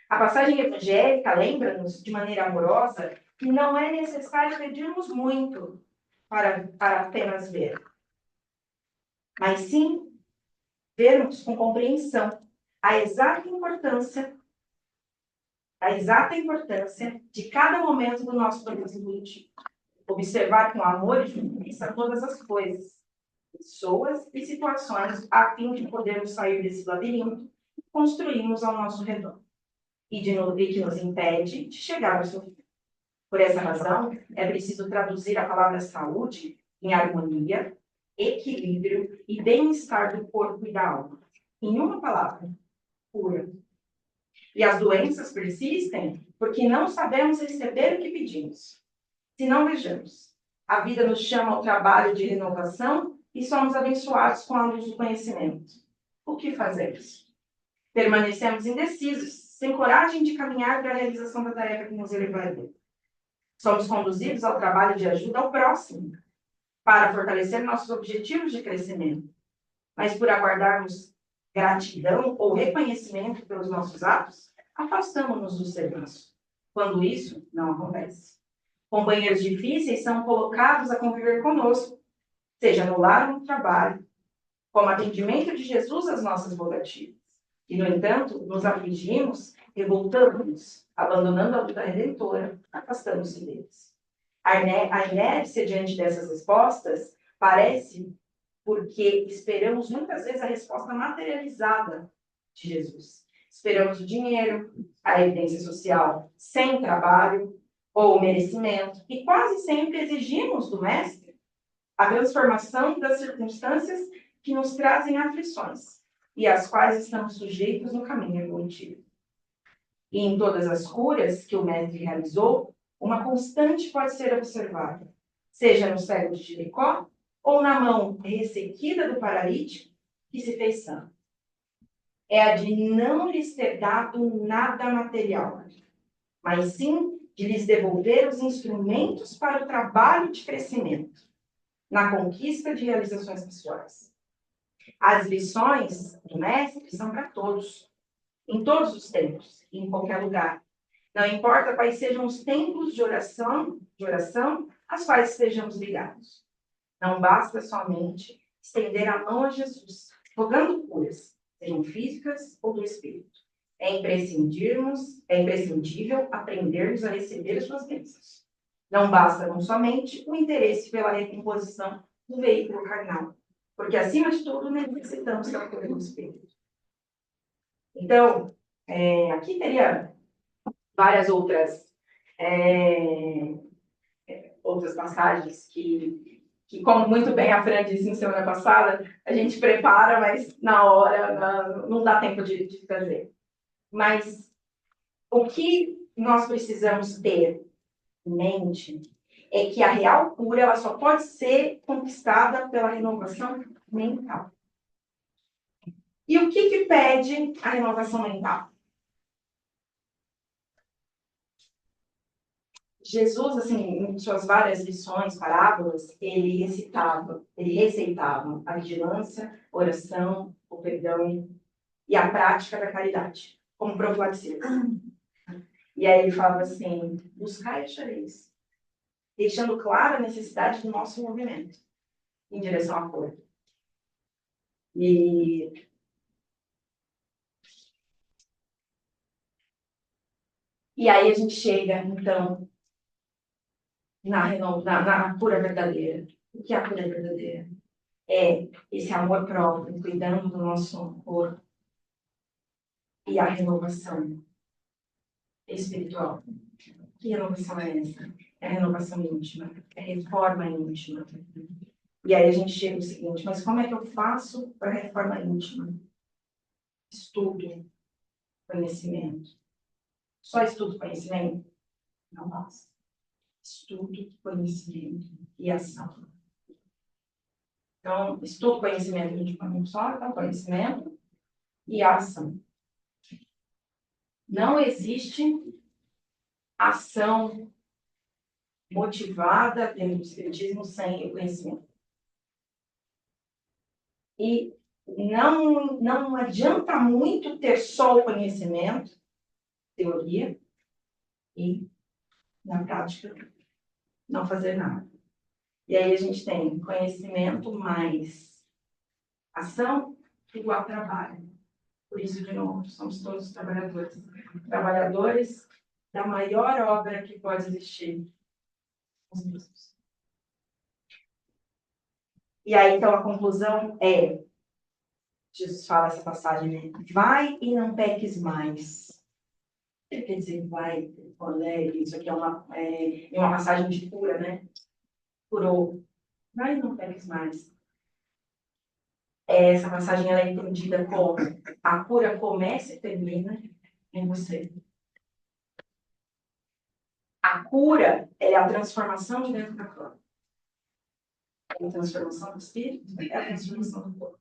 A passagem evangélica lembra-nos, de maneira amorosa, que não é necessário pedirmos muito para apenas ver, mas sim vermos com compreensão a exata importância de cada momento do nosso processo evolutivo. Observar com amor e justiça todas as coisas, pessoas e situações, a fim de podermos sair desse labirinto e construirmos ao nosso redor, e que nos impede de chegar ao seu fim. Por essa razão, é preciso traduzir a palavra saúde em harmonia, equilíbrio e bem-estar do corpo e da alma. Em uma palavra, cura. E as doenças persistem porque não sabemos receber o que pedimos. Se não vejamos, a vida nos chama ao trabalho de renovação e somos abençoados com a luz do conhecimento. O que fazemos? Permanecemos indecisos, sem coragem de caminhar para a realização da tarefa que nos elevaria. Somos conduzidos ao trabalho de ajuda ao próximo, para fortalecer nossos objetivos de crescimento. Mas por aguardarmos gratidão ou reconhecimento pelos nossos atos, afastamos-nos do serviço. Quando isso não acontece. Companheiros difíceis são colocados a conviver conosco, seja no lar ou no trabalho, como atendimento de Jesus às nossas vogativas. E, no entanto, nos afligimos, revoltamos-nos, abandonando a luta redentora, afastamos-nos deles. A inércia diante dessas respostas parece porque esperamos muitas vezes a resposta materializada de Jesus. Esperamos o dinheiro, a evidência social sem trabalho ou merecimento, e quase sempre exigimos do Mestre a transformação das circunstâncias que nos trazem aflições e às quais estamos sujeitos no caminho evolutivo. E em todas as curas que o Mestre realizou, uma constante pode ser observada, seja no cego de Jericó ou na mão ressequida do paralítico que se fez sã. É a de não lhes ter dado nada material, mas sim de lhes devolver os instrumentos para o trabalho de crescimento, na conquista de realizações pessoais. As lições do Mestre são para todos, em todos os tempos, em qualquer lugar. Não importa quais sejam os tempos de oração às quais estejamos ligados. Não basta somente estender a mão a Jesus, rogando curas, sejam físicas ou do espírito. É imprescindível aprendermos a receber as suas bênçãos. Não basta não somente o interesse pela recomposição do veículo carnal, porque, acima de tudo, necessitamos da cura do espírito. Então, aqui teria várias outras passagens que, como muito bem a Fran disse na semana passada, a gente prepara, mas na hora não dá tempo de fazer. Mas o que nós precisamos ter em mente é que a real cura ela só pode ser conquistada pela renovação mental. E o que pede a renovação mental? Jesus, assim, em suas várias lições, parábolas, ele receitava a vigilância, oração, o perdão e a prática da caridade, como profilaxia. E aí ele falava assim, buscai e achareis, deixando clara a necessidade do nosso movimento em direção à cura. E aí a gente chega, então, na cura verdadeira. O que é a cura verdadeira? É esse amor próprio, cuidando do nosso corpo e a renovação espiritual. Que renovação é essa? É a renovação íntima, é a reforma íntima. E aí a gente chega ao seguinte, mas como é que eu faço para a reforma íntima? Estudo, conhecimento. Só estudo, conhecimento? Não basta. estudo, conhecimento e ação. Então, estudo, conhecimento, a gente põe um só, então, conhecimento e ação. Não existe ação motivada dentro do espiritismo sem o conhecimento. E não adianta muito ter só o conhecimento, teoria, e, na prática, não fazer nada. E aí a gente tem conhecimento mais ação igual a trabalho. Por isso, de novo, somos todos trabalhadores. Trabalhadores da maior obra que pode existir. Os mesmos. E aí, então, a conclusão é, Jesus fala essa passagem, né? Vai e não peques mais. Ele quer dizer, vai, isso aqui é uma passagem de cura, né? Curou. Vai e não peques mais. Essa passagem ela é entendida como a cura começa e termina em você. A cura é a transformação de dentro da fora. É a transformação do espírito, é a transformação do corpo.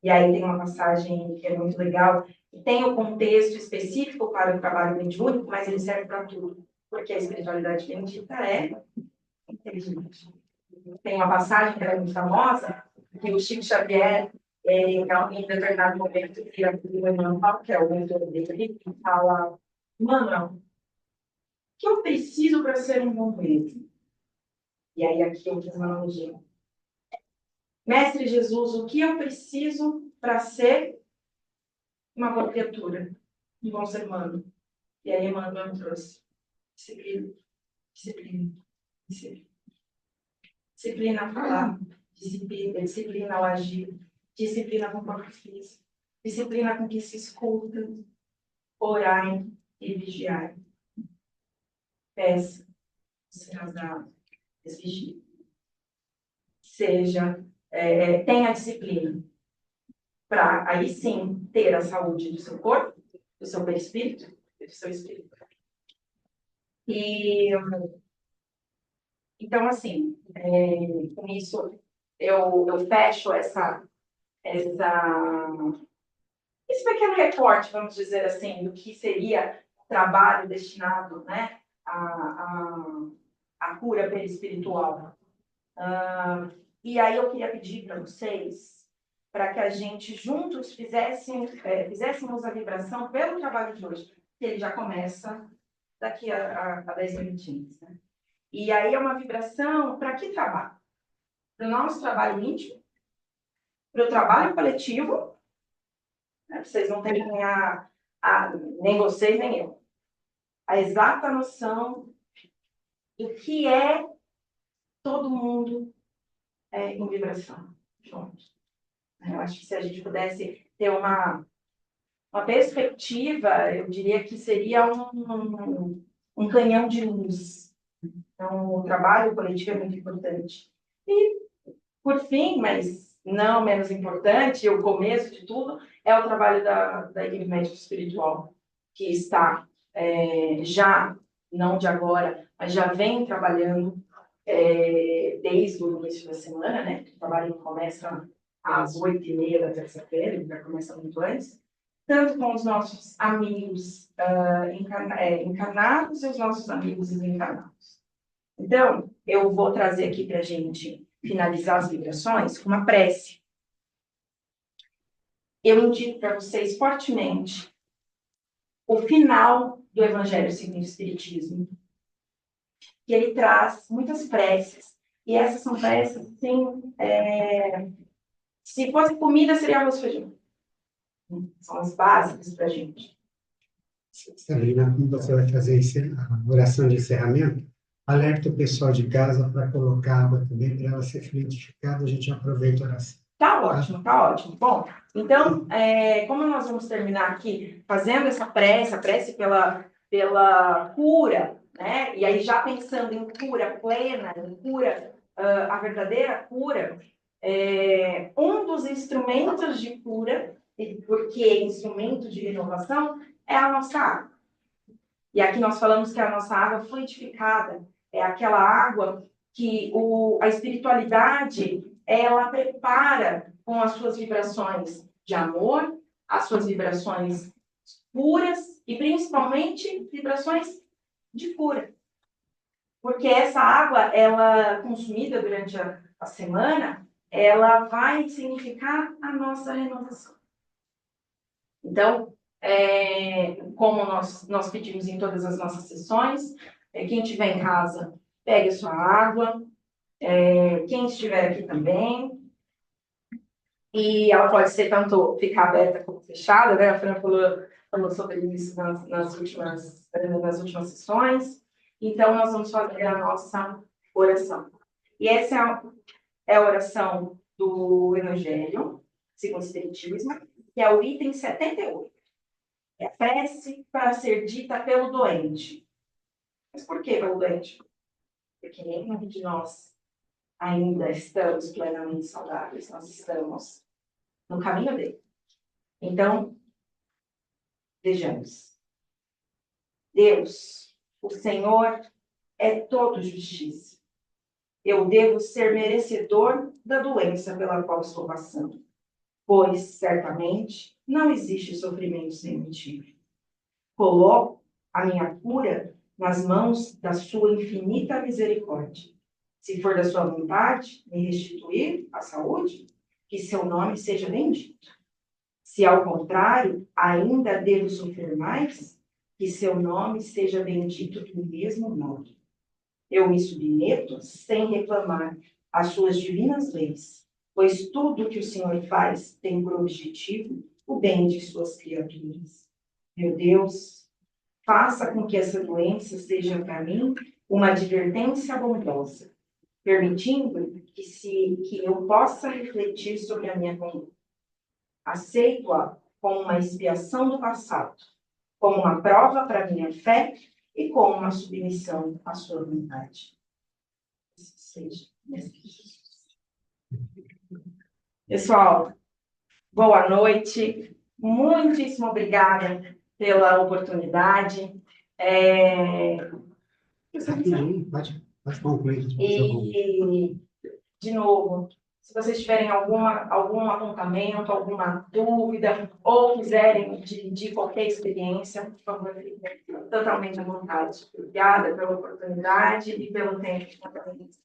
E aí tem uma passagem que é muito legal, que tem o contexto específico para o trabalho mediúnico, mas ele serve para tudo, porque a espiritualidade bendita é inteligente. Tem uma passagem que é muito famosa, que o Chico Xavier, em determinado momento, vira para o Emmanuel, que é o mentor dele, e fala: Manuel, o que eu preciso para ser um bom médium? E aí aqui eu fiz uma analogia. Mestre Jesus, o que eu preciso para ser uma boa criatura, um bom ser humano? E aí Emmanuel trouxe disciplina, disciplina, disciplina. Disciplina ao falar, disciplina ao agir, disciplina com o próprio físico, disciplina com que se escuta, orai e vigiai. Peça, será dado, exigir. Tenha disciplina, para aí sim ter a saúde do seu corpo, do seu perispírito e do seu espírito. E então, assim, com isso eu fecho esse pequeno recorte, vamos dizer assim, do que seria o trabalho destinado, né, à cura perispiritual. E aí eu queria pedir para vocês, para que a gente juntos fizéssemos a vibração pelo trabalho de hoje, que ele já começa daqui a 10 minutinhos. Né? E aí é uma vibração para que trabalho? Para o nosso trabalho íntimo, para o trabalho coletivo, né? Vocês não têm nem vocês, nem eu, a exata noção do que é todo mundo em vibração juntos. Eu acho que se a gente pudesse ter uma perspectiva, eu diria que seria um canhão de luz. Então, o trabalho coletivo é muito importante. E, por fim, mas não menos importante, o começo de tudo, é o trabalho da equipe médica espiritual, que está já, não de agora, mas já vem trabalhando desde o início da semana, né? O trabalho começa às 8h30 da terça-feira, ele já começa muito antes, tanto com os nossos amigos encarnados e os nossos amigos desencarnados. Então, eu vou trazer aqui para a gente finalizar as vibrações com uma prece. Eu indico para vocês fortemente o final do Evangelho segundo o Espiritismo, que ele traz muitas preces, e essas são preces, assim, se fosse comida, seria arroz e feijão. São as básicas para a gente. Sabrina, como você vai fazer a oração de encerramento, alerta o pessoal de casa para colocar água também, para ela ser fluidificada, a gente aproveita a oração. Tá ótimo, tá ótimo. Bom, então, como nós vamos terminar aqui fazendo essa prece pela cura, né? E aí já pensando em cura plena, em cura, a verdadeira cura, um dos instrumentos de cura, porque instrumento de renovação, é a nossa água. E aqui nós falamos que a nossa água fluidificada, É aquela água que a espiritualidade, ela prepara com as suas vibrações de amor, as suas vibrações puras e principalmente vibrações de cura. Porque essa água, ela consumida durante a semana, ela vai significar a nossa renovação. Então, como nós pedimos em todas as nossas sessões, quem estiver em casa, pegue a sua água, quem estiver aqui também. E ela pode ser tanto ficar aberta como fechada, né? A Fran falou sobre isso nas últimas sessões. Então, nós vamos fazer a nossa oração. E essa é a oração do Evangelho, segundo o Espiritismo, que é o item 78. É a prece para ser dita pelo doente. Mas por que pelo doente? Porque nenhum de nós ainda estamos plenamente saudáveis, nós estamos no caminho dele. Então, vejamos. Deus, o Senhor, é todo justiça. Eu devo ser merecedor da doença pela qual estou passando, pois, certamente, não existe sofrimento sem motivo. Coloco a minha cura nas mãos da sua infinita misericórdia. Se for da sua vontade me restituir a saúde, que seu nome seja bendito. Se, ao contrário, ainda devo sofrer mais, que seu nome seja bendito do mesmo modo. Eu me submeto sem reclamar às suas divinas leis, pois tudo que o Senhor faz tem por objetivo o bem de suas criaturas. Meu Deus, faça com que essa doença seja para mim uma advertência bondosa, permitindo que eu possa refletir sobre a minha conduta. Aceito-a como uma expiação do passado, como uma prova para a minha fé e como uma submissão à sua vontade. Pessoal, boa noite. Muitíssimo obrigada pela oportunidade. Pode concluir. E, de novo, se vocês tiverem algum apontamento, alguma dúvida, ou quiserem dividir qualquer experiência, por favor, fiquem totalmente à vontade. Obrigada pela oportunidade e pelo tempo de conferência.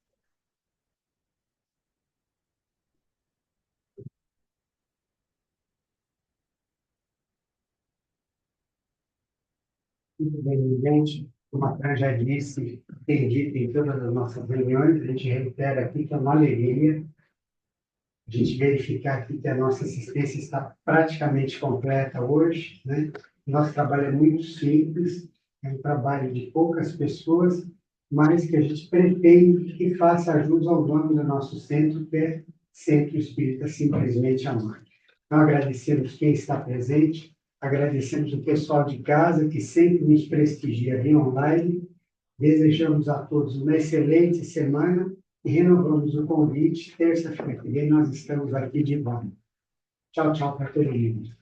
Muito bem, gente. Como a Fran já disse, tem dito em todas as nossas reuniões, a gente reitera aqui que é uma alegria a gente verificar aqui que a nossa assistência está praticamente completa hoje, né? Nosso trabalho é muito simples, é um trabalho de poucas pessoas, mas que a gente pretende que faça jus ao nome do nosso centro, que é Centro Espírita Simplesmente Amar. Então, agradecemos quem está presente, agradecemos o pessoal de casa, que sempre nos prestigia via online, desejamos a todos uma excelente semana e renovamos o convite. Terça-feira que vem nós estamos aqui de volta. Tchau, tchau para todo mundo.